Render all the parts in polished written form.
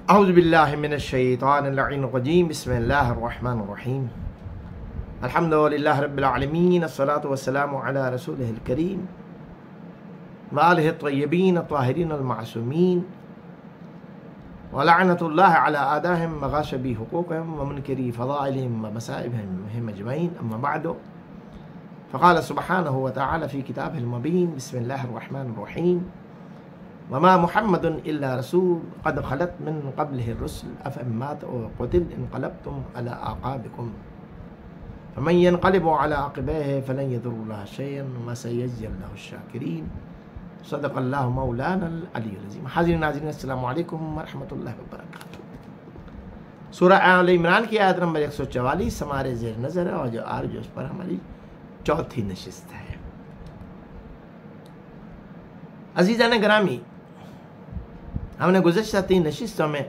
औज़ु बिल्लाहि मिनश्शैतानिर्रजीम बिस्मिल्लाहिर्रहमानिर्रहीम अल्हम्दुलिल्लाहि रब्बिल आलमीन अस्सलातु वस्सलामु अला रसूलिहिल करीम व आलिहि त्वय्यबीन अत्ताहिरीन अल-मासूमीन व लअनतुल्लाहि अला आदाहिम व गाशिबी हुकूकिहिम व मुनकिरी फ़ज़ाइलिहिम व मसाइबिहिम अजमईन अम्मा बअदु फ़क़ाल सुब्हानहु व तआला फ़ी किताबिहिल मुबीन बिस्मिल्लाहिर्रहमानिर्रहीम वमा मुहम्मदुन इल्ला रसूल क़द ख़लत मिन क़ब्लिहि रुsul अफ़इन मात औ क़ुतिल इनक़लबतुम अला अक़ाबिकुम फ़मन यनक़लिबु अला अक़बैहि फ़लन यज़ुर्रल्लाह शैअन व सयजज़िल्लाहु शाकिरीन सदक़ल्लाहु मौलानल अलीयुल अज़ीम। हाज़िरीन नाज़रीन अस्सलामु अलैकुम व रहमतुल्लाहि व बरकातुहू। सूरह आल इमरान की आयत नंबर 144 हमारे ज़ेर नज़र है और जो आज उस पर हमारी चौथी नशिस्त है। अज़ीज़ान गिरामी, हमने गुज़श्ता 3 नशिस्तों में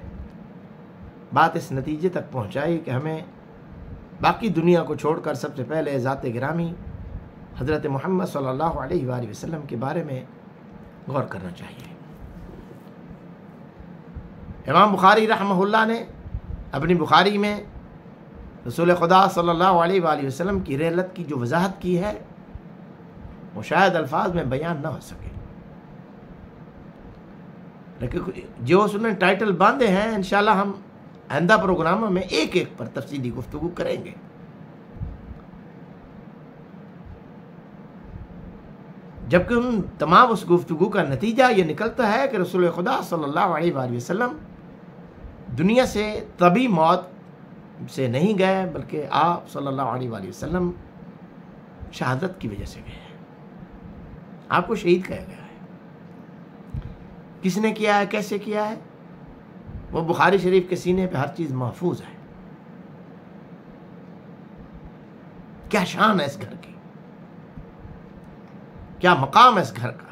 बात इस नतीजे तक पहुँचाई कि हमें बाकी दुनिया को छोड़कर सबसे पहले ज़ात गिरामी हज़रत मुहम्मद सल्लल्लाहु अलैहि वसल्लम के बारे में गौर करना चाहिए। इमाम बुखारी रहमहुल्लाह ने अपनी बुखारी में रसूल खुदा सल्लल्लाहु अलैहि वसल्लम की रहलत की जो वजाहत की है वो शायद अल्फाज में बयान ना हो सके, लेकिन जो उसने टाइटल बांधे हैं इंशाल्लाह हम आइंदा प्रोग्रामों में एक एक पर तफसीली गुफ्तगू करेंगे। जबकि उन तमाम उस गुफ्तगू का नतीजा ये निकलता है कि रसूल खुदा सल्लल्लाहु अलैहि वसल्लम दुनिया से तभी मौत से नहीं गए, बल्कि आप सल्लल्लाहु अलैहि वसल्लम शहादत की वजह से गए। आपको शहीद कहा गया है। किसने किया है, कैसे किया है, वो बुखारी शरीफ के सीने पे हर चीज महफूज है। क्या शान है इस घर की, क्या मकाम है इस घर का।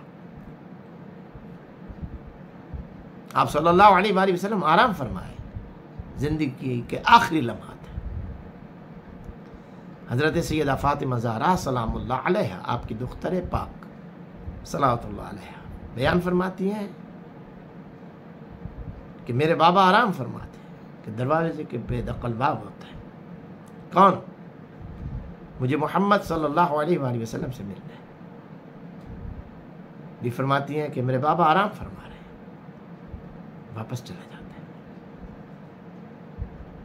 आप सल्लल्लाहु अलैहि वसल्लम आराम फरमाए, जिंदगी के आखिरी लम्हात है। हजरत सैयदा फातिमा ज़हरा सलामुल्लाह अलैहा, आपकी दुख्तर पाक सलावतुल्लाह अलैहा, बयान फरमाती हैं कि मेरे बाबा आराम फरमाते हैं कि दरवाजे के बेदखल बाब होता है, कौन, मुझे मोहम्मद सल्लल्लाहु अलैहि वसल्लम से मिलना है। भी फरमाती हैं कि मेरे बाबा आराम फरमा रहे हैं, वापस चले जाते हैं।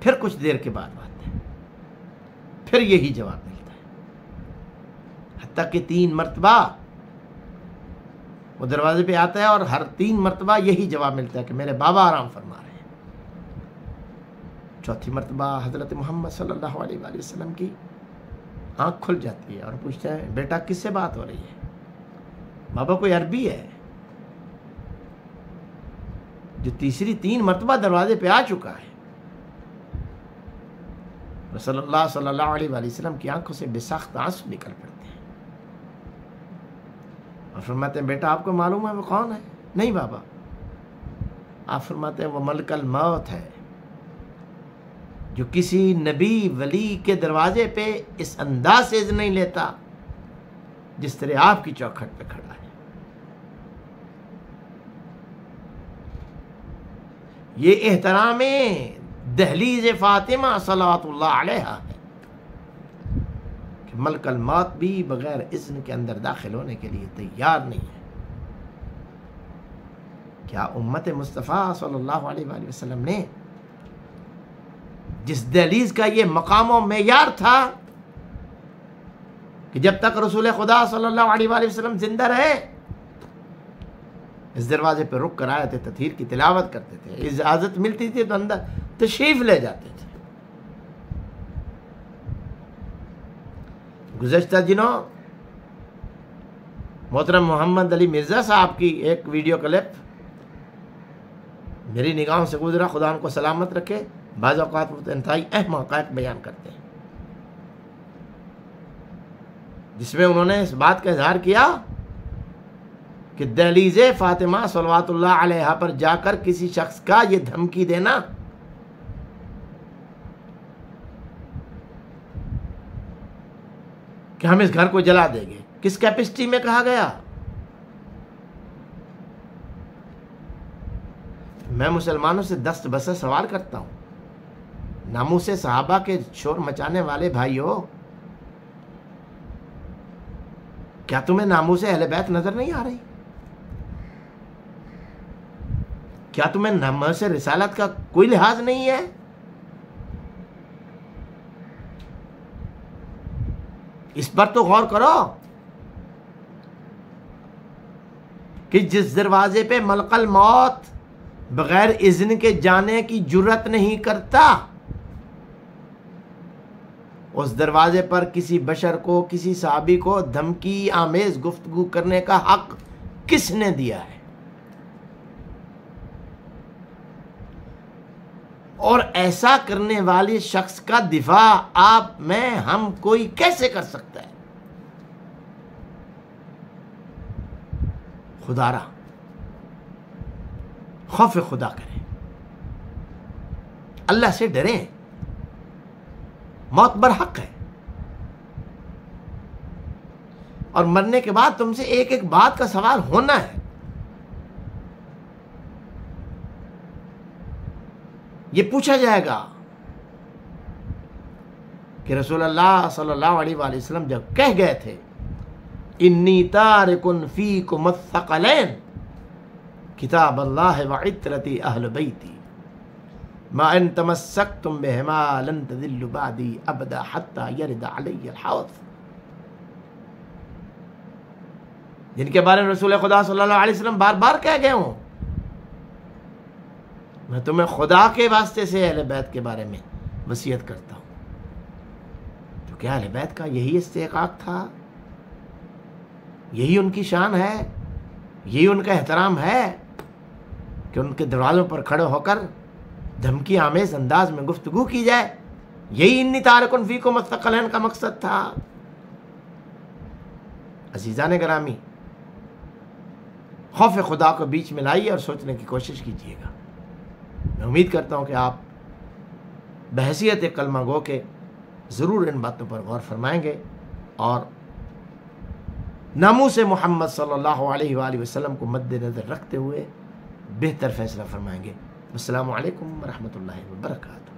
फिर कुछ देर के बाद आते हैं, फिर यही जवाब मिलता है। हत्ता कि 3 मरतबा वो दरवाजे पे आता है और हर 3 मरतबा यही जवाब मिलता है कि मेरे बाबा आराम फरमा रहे हैं। चौथी मरतबा हजरत मोहम्मद सल्लल्लाहु अलैहि वसल्लम की आंख खुल जाती है और पूछते हैं, बेटा किससे बात हो रही है? बाबा कोई अरबी है जो तीसरी 3 मरतबा दरवाजे पे आ चुका है। रसूलुल्लाह सल्लल्लाहु अलैहि वसल्लम की आंखों से बेसाख्त आंसू निकल पड़ते हैं और फरमाते हैं, बेटा आपको मालूम है वो कौन है? नहीं बाबा। आप फरमाते हैं, वो मलकल मौत है जो किसी नबी वली के दरवाजे पे इस अंदाज से इज़्न नहीं लेता जिस तरह आपकी चौखट पे खड़ा है। ये एहतरामे दहलीज फातिमा सलावतुल्लाह अलैहा है कि मलकल मौत भी बगैर इज़्न के अंदर दाखिल होने के लिए तैयार नहीं है। क्या उम्मत मुस्तफ़ा सल्लल्लाहु अलैहि वसल्लम ने जिस दहलीज का ये मकाम और मेयार था कि जब तक रसूल खुदा सल्लल्लाहु अलैहि वसल्लम जिंदा रहे इस दरवाजे पर रुक कर आए थे, तथहीर की तिलावत करते थे, इजाजत मिलती थी तो अंदर तशरीफ ले जाते थे। गुज़श्ता दिनों मोहतरम मोहम्मद अली मिर्ज़ा साहब की एक वीडियो क्लिप मेरी निगाहों से गुजरा, खुदा उनको सलामत रखे। बाज़ औक़ात वो इंतहाई अहम हक़ाइक़ बयान करते हैं जिसमें उन्होंने इस बात का इजहार किया कि दहलीज़े फातिमा सल्लल्लाहु अलैहा पर जाकर किसी शख्स का ये धमकी देना कि हम इस घर को जला देंगे, किस कैपेसिटी में कहा गया? मैं मुसलमानों से दस्त बसे सवाल करता हूँ, नामूसे सहाबा के शोर मचाने वाले भाइयों, क्या तुम्हें नामूसे अहले बैत नजर नहीं आ रही? क्या तुम्हें नामूसे रिसालत का कोई लिहाज नहीं है? इस पर तो गौर करो कि जिस दरवाजे पे मलकल मौत बगैर इज़्न के जाने की जुर्रत नहीं करता, उस दरवाजे पर किसी बशर को, किसी सहाबी को धमकी आमेज गुफ्तगू करने का हक किसने दिया है? और ऐसा करने वाले शख्स का दिफा आप, मैं, हम कोई कैसे कर सकता है? खुदारा खौफ खुदा करें, अल्लाह से डरें। मौत बरहक है और मरने के बाद तुमसे एक एक बात का सवाल होना है। ये पूछा जाएगा कि रसूलुल्लाह सल्लल्लाहु अलैहि वसल्लम जब कह गए थे, इन्नी तारिकुन फीकुम अस-सकलैन किताब अल्लाह व इत्रती अहल बैती मा इन तमस्सक्तुम बिहिमा लन तदिल्लु बादी अबदा हत्ता यरिद अलैहिल हौज़, जिनके बारे में रसूल खुदा सल्लल्लाहु अलैहि वसल्लम बार बार कह गए हों, मैं तुम्हें खुदा के वास्ते से अहले बैत के बारे में वसीयत करता हूँ। तो क्या अहले बैत का यही इस्तेकाक था? यही उनकी शान है? यही उनका एहतराम है कि उनके दरवाज़ों पर खड़े होकर धमकी आमेज अंदाज में गुफ्तगू की जाए? यही इन्नी तारिकुन फीकुम अस-सकलैन का मकसद था। अज़ीज़ान गिरामी, खौफ खुदा को बीच में लाइए और सोचने की कोशिश कीजिएगा। मैं उम्मीद करता हूँ कि आप बहैसियत कलमा गो के ज़रूर इन बातों पर गौर फरमाएंगे और नामूस मोहम्मद सल्लल्लाहु अलैहि वसल्लम को मद्देनज़र रखते हुए बेहतर फैसला फरमाएंगे। अस्सलामु अलैकुम व रहमतुल्लाहि व बरकातहू।